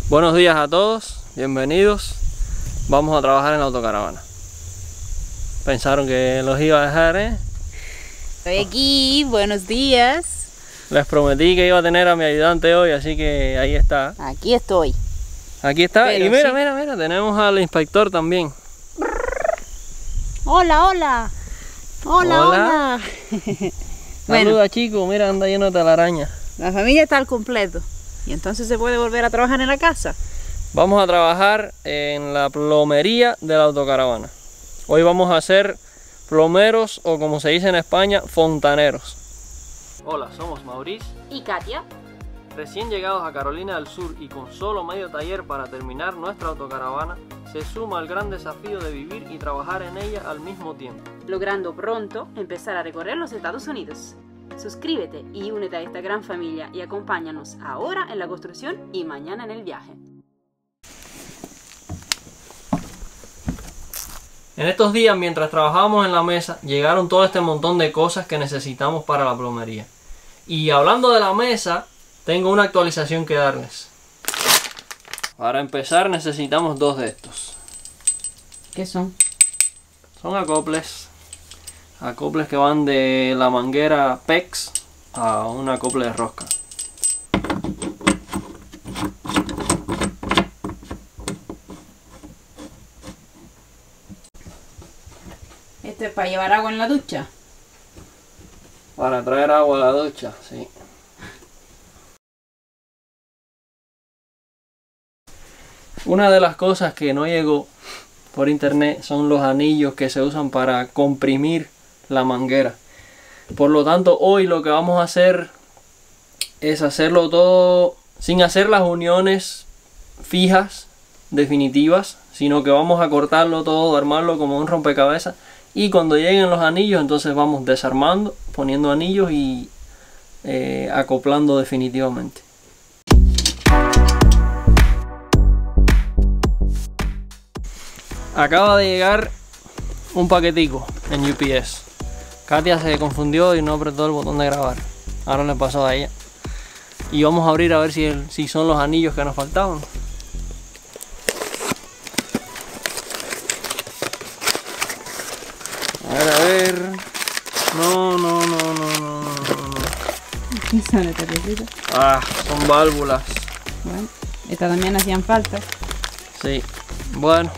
Buenos días a todos, bienvenidos. Vamos a trabajar en la autocaravana. Pensaron que los iba a dejar, ¿eh? Estoy aquí, buenos días. Les prometí que iba a tener a mi ayudante hoy, así que ahí está. Aquí estoy. Aquí está. Pero y mira, sí. mira, tenemos al inspector también. Hola, hola. Hola, hola. Bueno, Saluda, chico, mira, anda lleno de telaraña. la familia está al completo. Y entonces se puede volver a trabajar en la casa. Vamos a trabajar en la plomería de la autocaravana. Hoy vamos a ser plomeros o, como se dice en España, fontaneros. Hola, somos Maurice, ¿Y Katia? recién llegados a Carolina del Sur y con solo medio taller para terminar nuestra autocaravana, se suma al gran desafío de vivir y trabajar en ella al mismo tiempo. Logrando pronto empezar a recorrer los Estados Unidos. Suscríbete y únete a esta gran familia y acompáñanos ahora en la construcción y mañana en el viaje. En estos días, mientras trabajábamos en la mesa, llegaron todo este montón de cosas que necesitamos para la plomería. Y hablando de la mesa, tengo una actualización que darles. Para empezar necesitamos dos de estos. ¿Qué son? Son acoples. Acoples que van de la manguera PEX a un acople de rosca. ¿Esto es para llevar agua en la ducha? Para traer agua a la ducha, sí. Una de las cosas que no llegó por internet son los anillos que se usan para comprimir la manguera. Por lo tanto, hoy lo que vamos a hacer es hacerlo todo sin hacer las uniones fijas, definitivas, sino que vamos a cortarlo todo, armarlo como un rompecabezas, y cuando lleguen los anillos entonces vamos desarmando, poniendo anillos y acoplando definitivamente. Acaba de llegar un paquetico en UPS. Katia se confundió y no apretó el botón de grabar. Ahora le pasó a ella. Y vamos a abrir a ver si son los anillos que nos faltaban. A ver. No. ¿Qué son estas cositas? Ah, son válvulas. Bueno, estas también hacían falta. Sí. Bueno.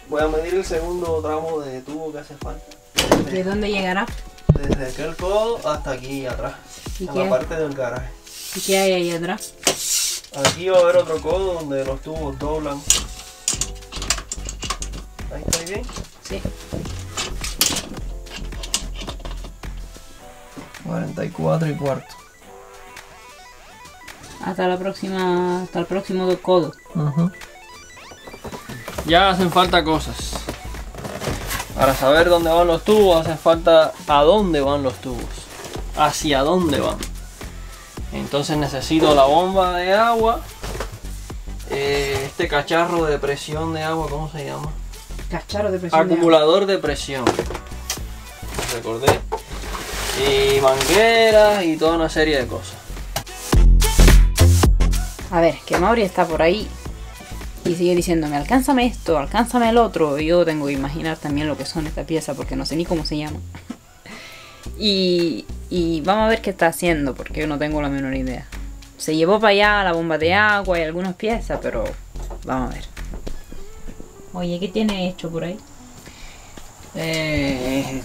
Voy a medir el segundo tramo de tubo que hace falta. ¿De dónde llegará? Desde aquel codo hasta aquí atrás, ¿Y en qué? la parte del garaje. ¿Y qué hay ahí atrás? Aquí va a haber otro codo donde los tubos doblan. ¿Ahí está bien? Sí. 44 y cuarto. Hasta el próximo codo. Ya hacen falta cosas. Para saber dónde van los tubos hace falta a dónde van los tubos. Hacia dónde van. Entonces necesito la bomba de agua. Este cacharro de presión de agua, ¿cómo se llama? Cacharro de presión. Acumulador de presión. Recordé. Y mangueras y toda una serie de cosas. A ver, que Mauri está por ahí y sigue diciéndome, alcánzame esto, alcánzame el otro. Y yo tengo que imaginar también lo que son estas piezas porque no sé ni cómo se llaman. y vamos a ver qué está haciendo porque yo no tengo la menor idea. Se llevó para allá la bomba de agua y algunas piezas, pero vamos a ver. Oye, ¿qué tiene hecho por ahí?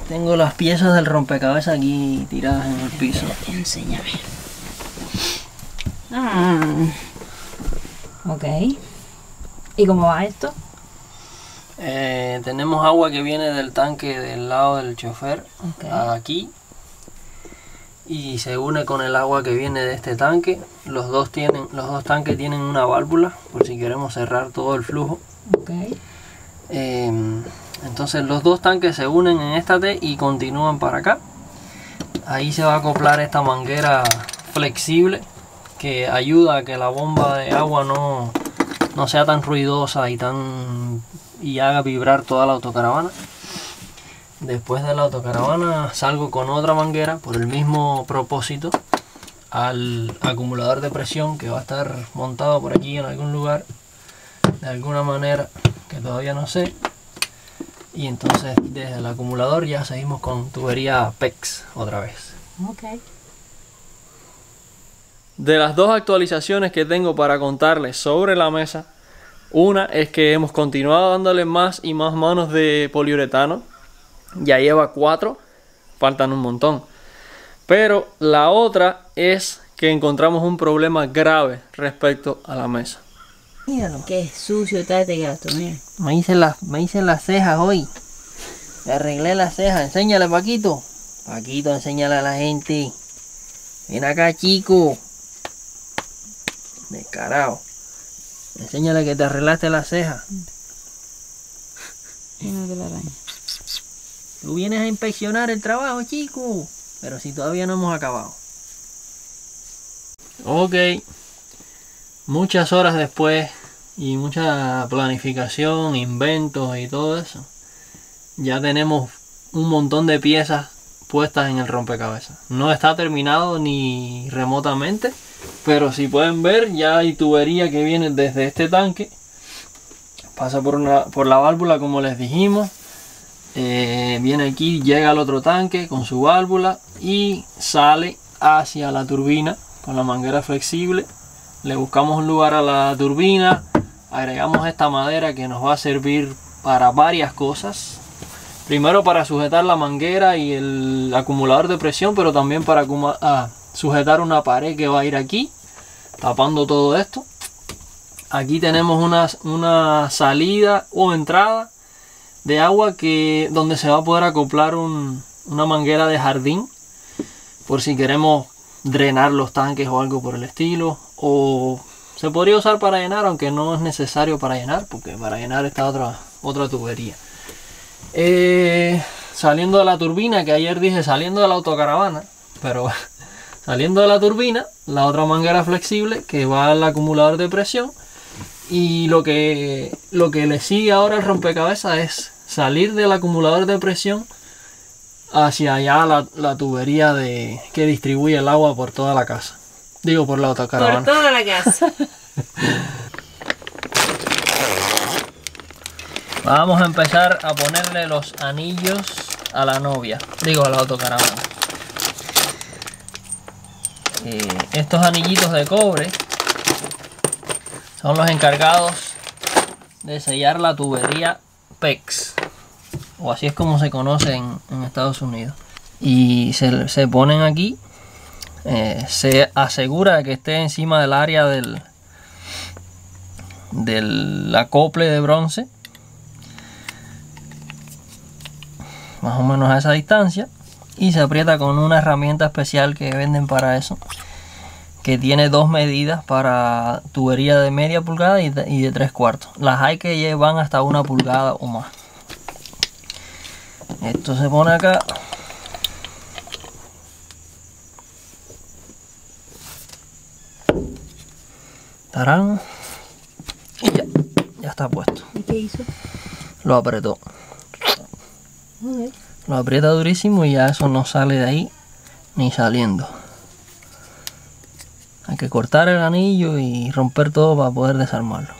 Tengo las piezas del rompecabezas aquí tiradas en el piso. Enséñame. Ok. ¿Y cómo va esto? Tenemos agua que viene del tanque del lado del chofer, aquí, y se une con el agua que viene de este tanque. Los dos tanques tienen una válvula por si queremos cerrar todo el flujo. Ok. Entonces los dos tanques se unen en esta T y continúan para acá. Ahí se va a acoplar esta manguera flexible que ayuda a que la bomba de agua no sea tan ruidosa y haga vibrar toda la autocaravana. Después de la autocaravana salgo con otra manguera por el mismo propósito al acumulador de presión que va a estar montado por aquí en algún lugar, de alguna manera que todavía no sé. Y entonces desde el acumulador ya seguimos con tubería PEX otra vez. Ok. De las dos actualizaciones que tengo para contarles sobre la mesa, una es que hemos continuado dándole más y más manos de poliuretano. Ya lleva 4, faltan un montón. Pero la otra es que encontramos un problema grave respecto a la mesa. Míralo. Qué sucio está este gato, mira. Me hice las cejas hoy. Me arreglé las cejas. Enséñale, Paquito. Paquito, enséñale a la gente. Ven acá, chico. Descarado. Enséñale que te arreglaste las cejas. No te la araña. Tú vienes a inspeccionar el trabajo, chico. Pero si todavía no hemos acabado. Ok. Muchas horas después y mucha planificación, inventos y todo eso, ya tenemos un montón de piezas puestas en el rompecabezas. No está terminado ni remotamente, pero si pueden ver, ya hay tubería que viene desde este tanque, pasa por la válvula como les dijimos, viene aquí, llega al otro tanque con su válvula y sale hacia la turbina con la manguera flexible. Le buscamos un lugar a la turbina, agregamos esta madera que nos va a servir para varias cosas. Primero para sujetar la manguera y el acumulador de presión, pero también para sujetar una pared que va a ir aquí, tapando todo esto. Aquí tenemos una salida o entrada de agua donde se va a poder acoplar una manguera de jardín, por si queremos drenar los tanques o algo por el estilo, o se podría usar para llenar, aunque no es necesario para llenar, porque para llenar está otra tubería. Saliendo de la turbina, que ayer dije saliendo de la autocaravana, pero saliendo de la turbina, la otra manguera flexible que va al acumulador de presión, y lo que le sigue ahora al rompecabezas es salir del acumulador de presión hacia allá la tubería que distribuye el agua por toda la casa. Digo, por la autocaravana. Por toda la casa. Vamos a empezar a ponerle los anillos a la novia. Digo, a la autocaravana. Estos anillitos de cobre son los encargados de sellar la tubería PEX, o así es como se conoce en Estados Unidos. Y se ponen aquí. Se asegura de que esté encima del área del acople de bronce, más o menos a esa distancia, y se aprieta con una herramienta especial que venden para eso, que tiene 2 medidas para tubería de media pulgada y de 3/4. Las hay que van hasta 1 pulgada o más. Esto se pone acá. Tarán. Y ya está puesto. ¿Y qué hizo? Lo apretó. Okay. Lo aprieta durísimo y ya eso no sale de ahí ni saliendo. Hay que cortar el anillo y romper todo para poder desarmarlo.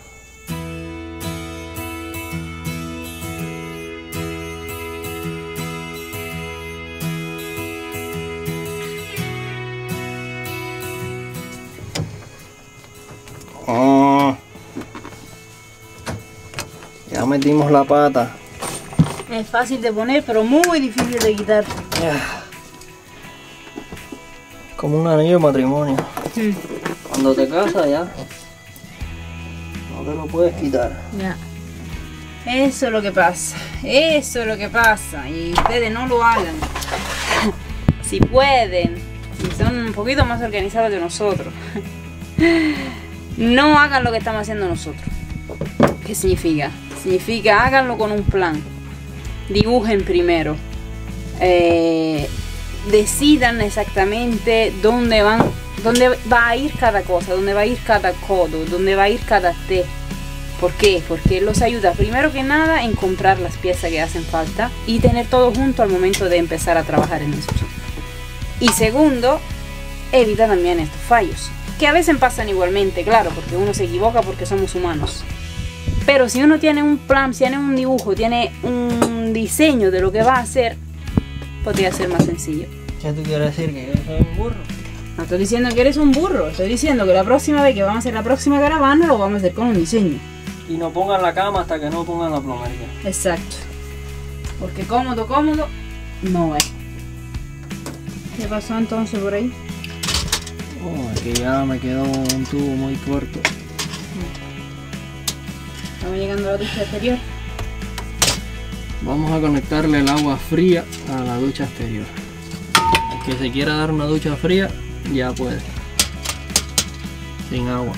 Ya metimos la pata. Es fácil de poner, pero muy difícil de quitar. Como un anillo de matrimonio. Cuando te casas ya no te lo puedes quitar. Ya. Eso es lo que pasa. Eso es lo que pasa. Y ustedes no lo hagan. Si pueden, si son un poquito más organizados que nosotros, no hagan lo que estamos haciendo nosotros. ¿Qué significa? Significa háganlo con un plan. dibujen primero. Decidan exactamente dónde va a ir cada cosa, dónde va a ir cada codo, dónde va a ir cada T. ¿Por qué? Porque los ayuda primero que nada en comprar las piezas que hacen falta y tener todo junto al momento de empezar a trabajar en esto. Y segundo, evita también estos fallos, que a veces pasan igualmente, claro, porque uno se equivoca porque somos humanos. Pero si uno tiene un plan, si tiene un dibujo, tiene un diseño de lo que va a hacer, podría ser más sencillo. ¿Qué tú quieres decir? ¿Que yo soy un burro? No estoy diciendo que eres un burro, estoy diciendo que la próxima vez que vamos a hacer la próxima caravana lo vamos a hacer con un diseño. Y no pongan la cama hasta que no pongan la plomería. Exacto. Porque cómodo no es. ¿Qué pasó entonces por ahí? Oh, es que ya me quedó un tubo muy corto. Estamos llegando a la ducha exterior. Vamos a conectarle el agua fría a la ducha exterior. El que se quiera dar una ducha fría, ya puede. Sin agua.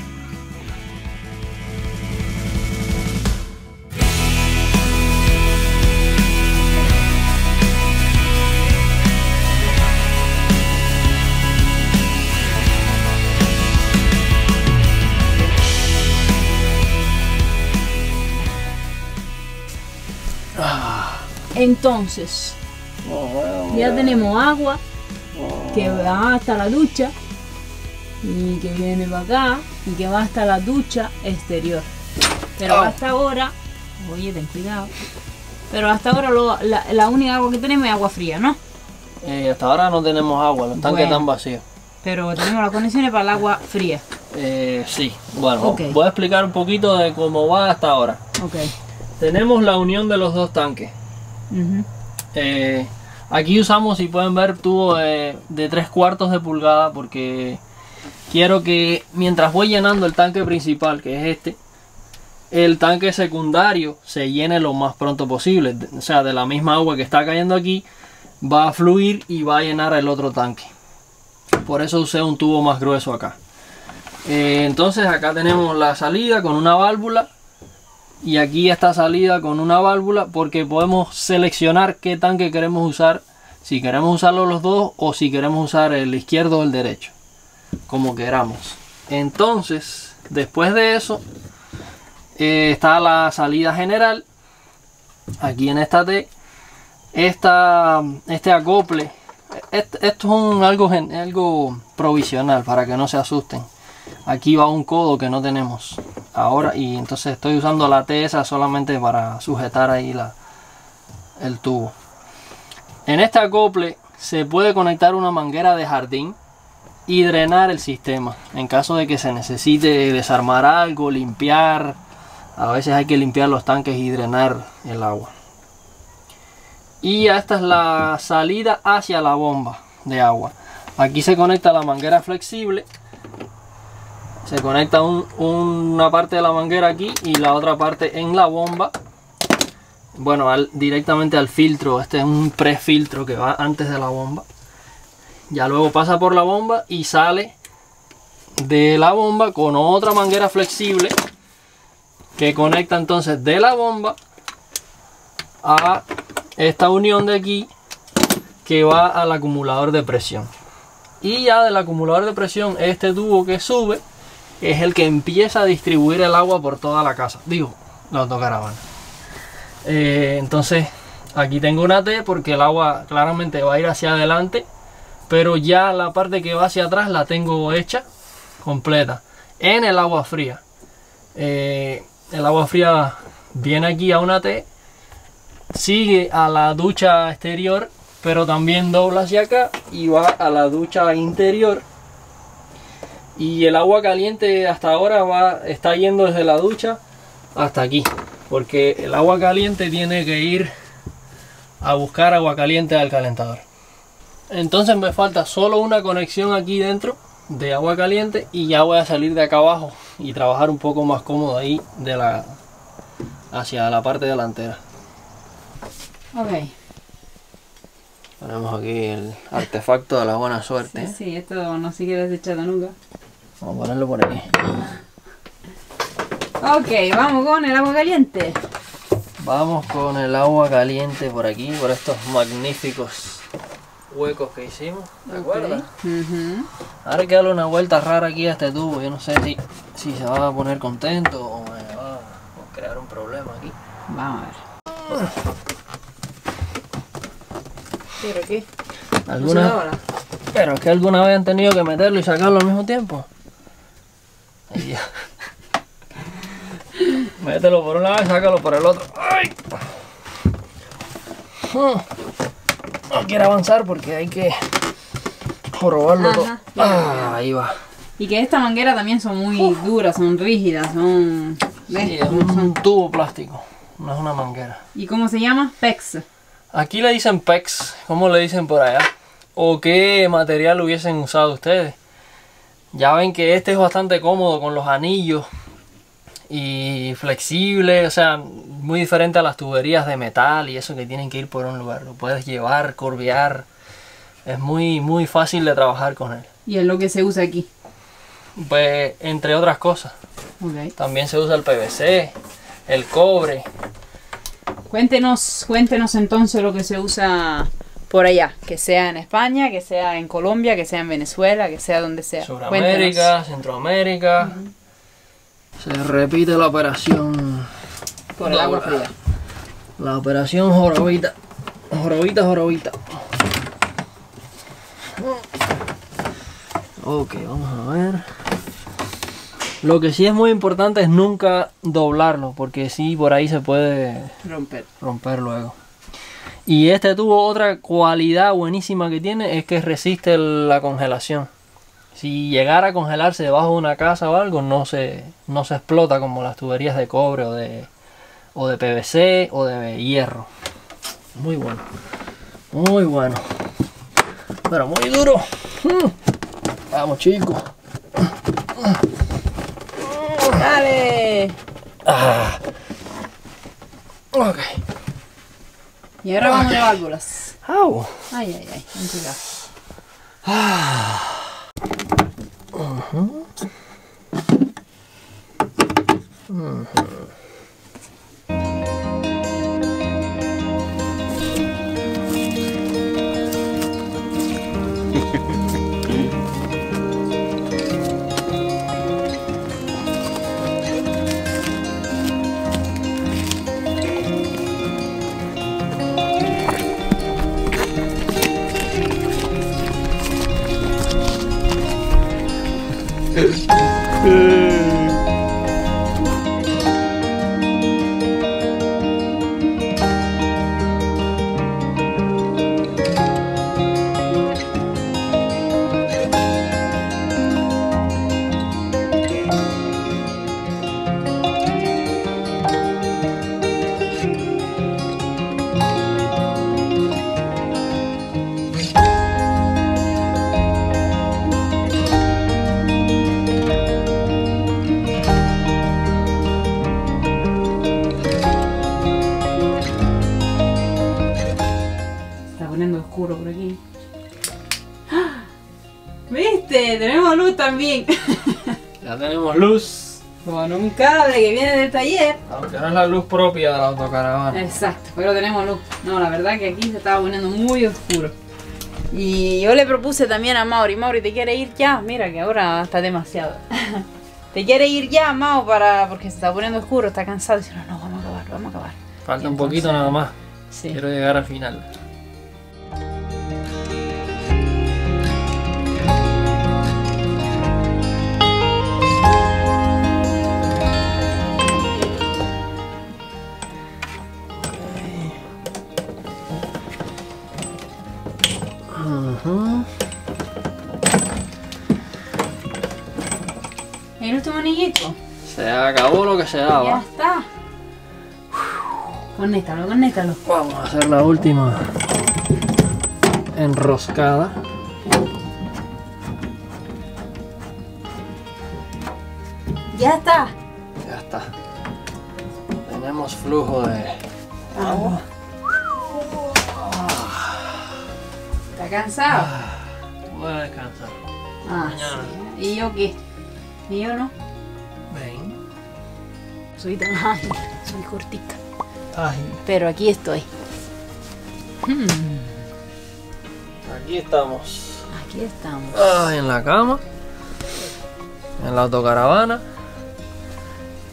Entonces, ya tenemos agua que va hasta la ducha y que viene para acá y que va hasta la ducha exterior. Pero hasta ahora, oye, ten cuidado. Pero hasta ahora la única agua que tenemos es agua fría, ¿no? Hasta ahora no tenemos agua, los tanques están vacíos. Pero tenemos las conexiones para el agua fría. Sí, bueno, voy a explicar un poquito de cómo va hasta ahora. Tenemos la unión de los dos tanques. Aquí usamos, si pueden ver, tubo de 3/4 de pulgada porque quiero que mientras voy llenando el tanque principal, que es este, el tanque secundario se llene lo más pronto posible. O sea, de la misma agua que está cayendo aquí va a fluir y va a llenar el otro tanque. Por eso usé un tubo más grueso acá. Entonces acá tenemos la salida con una válvula. Y aquí esta salida con una válvula porque podemos seleccionar qué tanque queremos usar. Si queremos usarlo los dos o si queremos usar el izquierdo o el derecho. Como queramos. Entonces, después de eso, está la salida general. Aquí en esta T. Este acople. Esto es algo provisional para que no se asusten. Aquí va un codo que no tenemos ahora y entonces estoy usando la T esa solamente para sujetar ahí el tubo. En este acople se puede conectar una manguera de jardín y drenar el sistema en caso de que se necesite desarmar algo, limpiar. A veces hay que limpiar los tanques y drenar el agua. Y esta es la salida hacia la bomba de agua. Aquí se conecta la manguera flexible. Se conecta una parte de la manguera aquí y la otra parte en la bomba. Bueno, directamente al filtro. Este es un prefiltro que va antes de la bomba. Ya luego pasa por la bomba y sale de la bomba con otra manguera flexible que conecta entonces de la bomba a esta unión de aquí que va al acumulador de presión. Y ya del acumulador de presión, este tubo que sube es el que empieza a distribuir el agua por toda la casa. Digo, la autocaravana. Entonces, aquí tengo una T porque el agua claramente va a ir hacia adelante. Pero ya la parte que va hacia atrás la tengo hecha completa. En el agua fría. El agua fría viene aquí a una T. Sigue a la ducha exterior. Pero también dobla hacia acá y va a la ducha interior. Y el agua caliente hasta ahora está yendo desde la ducha hasta aquí. Porque el agua caliente tiene que ir a buscar agua caliente al calentador. Entonces me falta solo una conexión aquí dentro de agua caliente. Y ya voy a salir de acá abajo y trabajar un poco más cómodo ahí hacia la parte delantera. Ok. Ponemos aquí el artefacto de la buena suerte. Sí, esto no se queda desechado nunca. Vamos a ponerlo por aquí. Ok, vamos con el agua caliente. Vamos con el agua caliente por aquí, por estos magníficos huecos que hicimos, ¿de acuerdo? Ahora hay que darle una vuelta rara aquí a este tubo. Yo no sé si se va a poner contento o me va a crear un problema aquí. Vamos a ver. ¿Pero qué? Pero es que alguna vez han tenido que meterlo y sacarlo al mismo tiempo. Ahí ya. Mételo por un lado y sácalo por el otro. ¡Ay! No quiere avanzar porque hay que probarlo todo. Ahí va. Y que esta manguera también son muy duras, son rígidas, son... ¿ves? Sí, es un tubo plástico, no es una manguera. ¿Y cómo se llama? PEX. Aquí le dicen PEX, ¿cómo le dicen por allá? ¿O qué material hubiesen usado ustedes? Ya ven que este es bastante cómodo con los anillos y flexible, o sea, muy diferente a las tuberías de metal y eso que tienen que ir por un lugar. Lo puedes llevar, curvear, es muy fácil de trabajar con él. ¿Y es lo que se usa aquí? Pues entre otras cosas. Okay. También se usa el PVC, el cobre. Cuéntenos entonces lo que se usa por allá, que sea en España, que sea en Colombia, que sea en Venezuela, que sea donde sea. Sudamérica, Centroamérica. Se repite la operación por el agua fría. La operación jorobita. Jorobita. Ok, vamos a ver. Lo que sí es muy importante es nunca doblarlo, porque sí, por ahí se puede romper luego. Y este tubo, otra cualidad buenísima que tiene es que resiste la congelación. Si llegara a congelarse debajo de una casa o algo, no se explota como las tuberías de cobre o de PVC o de hierro. Muy bueno. Muy bueno. Pero muy duro. Vamos, chicos. ¡Dale! Ok. Y ahora vamos de válvulas. Au. Ay, cuidado. Oscuro por aquí. ¿Viste? Tenemos luz también. Ya tenemos luz. Con un cable que viene del taller. Aunque no es la luz propia de la autocaravana. Exacto, pero tenemos luz. No, la verdad que aquí se estaba poniendo muy oscuro. Y yo le propuse también a Mauri, ¿te quiere ir ya? Mira que ahora está demasiado. ¿Te quiere ir ya, Mau? Porque se está poniendo oscuro, está cansado. Y dice, no, vamos a acabar. Falta un poquito nada más. Sí. Quiero llegar al final. El último anillito. Se acabó lo que se daba. Ya está. Conéctalo. Vamos a hacer la última enroscada. Ya está. Ya está. Tenemos flujo de agua. ¿Está cansado? Voy a descansar. Sí. ¿Y yo qué? ¿Y yo no? Ven. Soy tan ágil, soy cortica. Ay, Pero aquí estoy. aquí estamos. Aquí estamos. Ay, en la cama. En la autocaravana.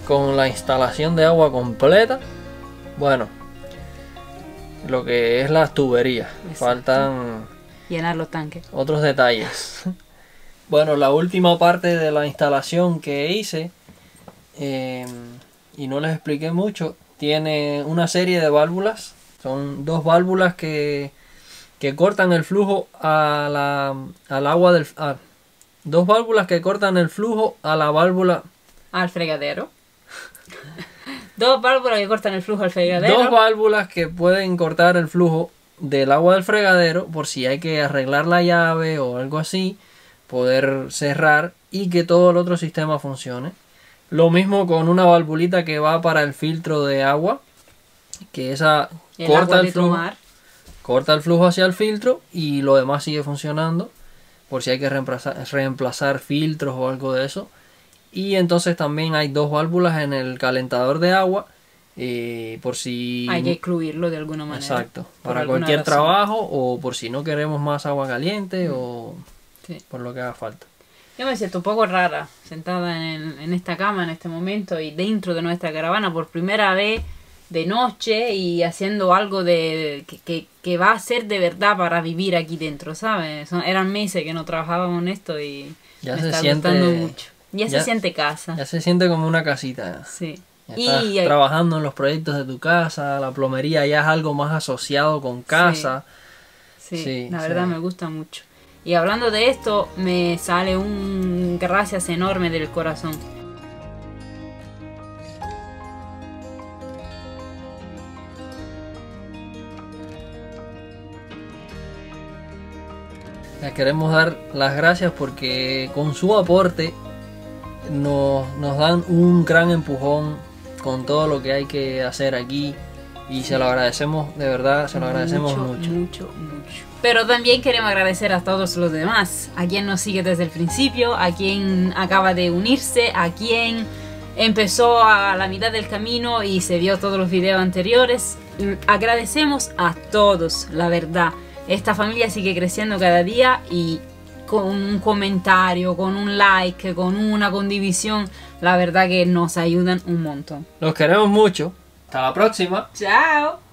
Con la instalación de agua completa. Bueno, lo que es las tuberías. Exacto. Faltan Llenar los tanques. otros detalles. Bueno, la última parte de la instalación que hice, y no les expliqué mucho, tiene una serie de válvulas. Son dos válvulas que cortan el flujo al agua del... dos válvulas que cortan el flujo a la válvula... Al fregadero. Dos válvulas que cortan el flujo al fregadero. Dos válvulas que pueden cortar el flujo del agua del fregadero por si hay que arreglar la llave o algo así, poder cerrar y que todo el otro sistema funcione. Lo mismo con una valvulita que va para el filtro de agua, que esa corta el flujo, corta el flujo hacia el filtro y lo demás sigue funcionando por si hay que reemplazar filtros o algo de eso. Y entonces también hay dos válvulas en el calentador de agua, por si... Hay que excluirlo de alguna manera. Exacto, para cualquier trabajo o por si no queremos más agua caliente o por lo que haga falta. Yo me siento un poco rara, sentada en esta cama en este momento y dentro de nuestra caravana por primera vez de noche y haciendo algo de que va a ser de verdad para vivir aquí dentro, ¿sabes? Eran meses que no trabajábamos en esto y ya me se está siente gustando mucho. Ya se siente casa. Ya se siente como una casita. Sí. Ya estás trabajando en los proyectos de tu casa, la plomería ya es algo más asociado con casa. Sí, la verdad me gusta mucho. Y hablando de esto, me sale un gracias enorme del corazón. Les queremos dar las gracias porque con su aporte nos dan un gran empujón con todo lo que hay que hacer aquí y se lo agradecemos, de verdad, se lo agradecemos mucho. Pero también queremos agradecer a todos los demás, a quien nos sigue desde el principio, a quien acaba de unirse, a quien empezó a la mitad del camino y se vio todos los videos anteriores. Agradecemos a todos, la verdad. Esta familia sigue creciendo cada día y con un comentario, con un like, con una condivisión, la verdad que nos ayudan un montón. Los queremos mucho. Hasta la próxima. Chao.